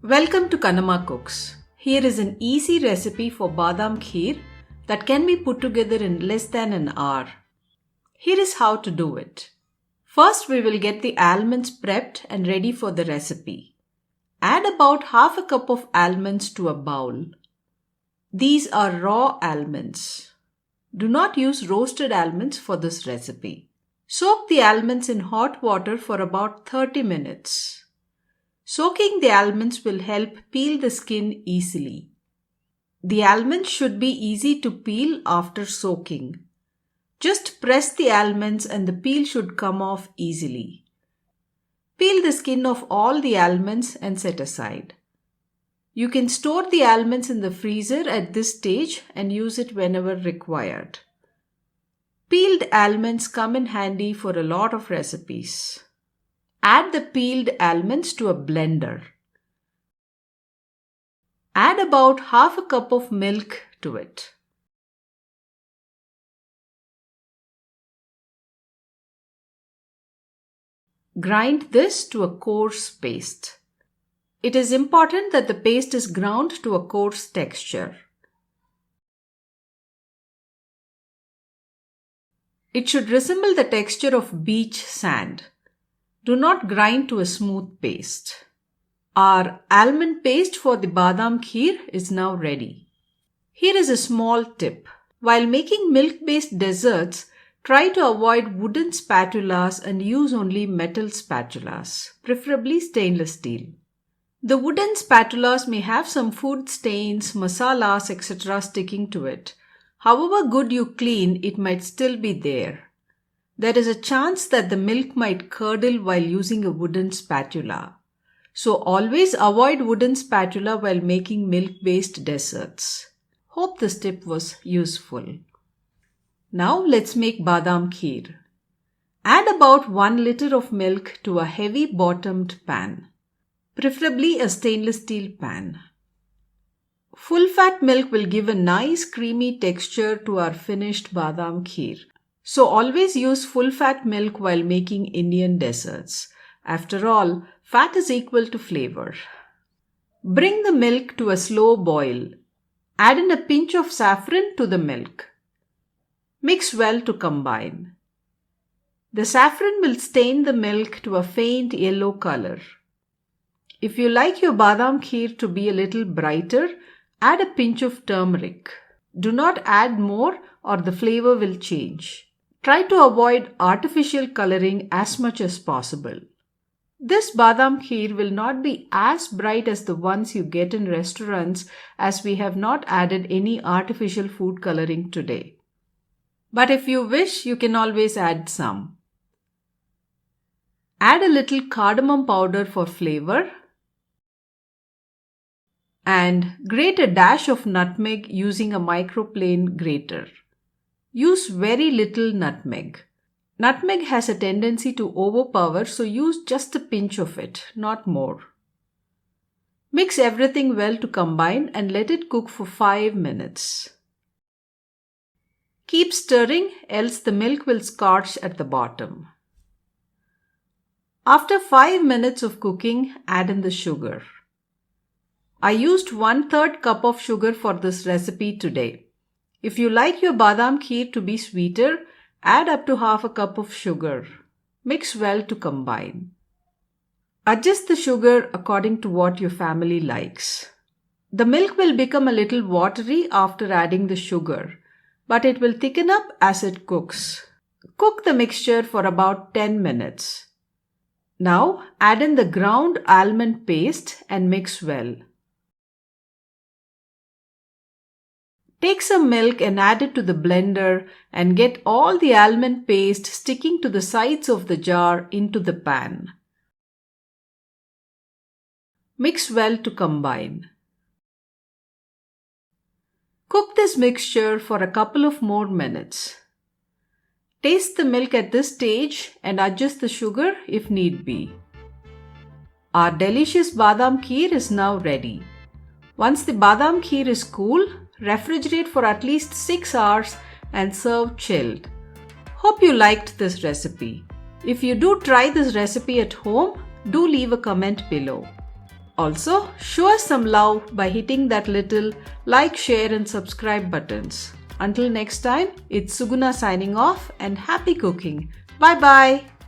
Welcome to Kanama Cooks. Here is an easy recipe for Badam Kheer that can be put together in less than an hour. Here is how to do it. First, we will get the almonds prepped and ready for the recipe. Add about half a cup of almonds to a bowl. These are raw almonds. Do not use roasted almonds for this recipe. Soak the almonds in hot water for about 30 minutes. Soaking the almonds will help peel the skin easily. The almonds should be easy to peel after soaking. Just press the almonds and the peel should come off easily. Peel the skin of all the almonds and set aside. You can store the almonds in the freezer at this stage and use it whenever required. Peeled almonds come in handy for a lot of recipes. Add the peeled almonds to a blender. Add about half a cup of milk to it. Grind this to a coarse paste. It is important that the paste is ground to a coarse texture. It should resemble the texture of beach sand. Do not grind to a smooth paste. Our almond paste for the Badam Kheer is now ready. Here is a small tip. While making milk-based desserts, try to avoid wooden spatulas and use only metal spatulas, preferably stainless steel. The wooden spatulas may have some food stains, masalas, etc. sticking to it. However good you clean, it might still be there. There is a chance that the milk might curdle while using a wooden spatula. So always avoid wooden spatula while making milk-based desserts. Hope this tip was useful. Now let's make Badam Kheer. Add about 1 liter of milk to a heavy bottomed pan, preferably a stainless steel pan. Full fat milk will give a nice creamy texture to our finished Badam Kheer. So always use full fat milk while making Indian desserts. After all, fat is equal to flavor. Bring the milk to a slow boil. Add in a pinch of saffron to the milk. Mix well to combine. The saffron will stain the milk to a faint yellow color. If you like your Badam Kheer to be a little brighter, add a pinch of turmeric. Do not add more or the flavor will change. Try to avoid artificial coloring as much as possible. This Badam Kheer will not be as bright as the ones you get in restaurants as we have not added any artificial food coloring today. But if you wish, you can always add some. Add a little cardamom powder for flavor and grate a dash of nutmeg using a microplane grater. Use very little nutmeg. Nutmeg has a tendency to overpower, so use just a pinch of it, not more. Mix everything well to combine and let it cook for 5 minutes. Keep stirring, else the milk will scorch at the bottom. After 5 minutes of cooking, add in the sugar. I used 1/3 cup of sugar for this recipe today. If you like your Badam Kheer to be sweeter, add up to half a cup of sugar. Mix well to combine. Adjust the sugar according to what your family likes. The milk will become a little watery after adding the sugar, but it will thicken up as it cooks. Cook the mixture for about 10 minutes. Now add in the ground almond paste and mix well. Take some milk and add it to the blender and get all the almond paste sticking to the sides of the jar into the pan. Mix well to combine. Cook this mixture for a couple of more minutes. Taste the milk at this stage and adjust the sugar if need be. Our delicious Badam Kheer is now ready. Once the Badam Kheer is cool, refrigerate for at least 6 hours and serve chilled. Hope you liked this recipe. If you do try this recipe at home, do leave a comment below. Also, show us some love by hitting that little like, share and subscribe buttons. Until next time, it's Suguna signing off and happy cooking. Bye bye.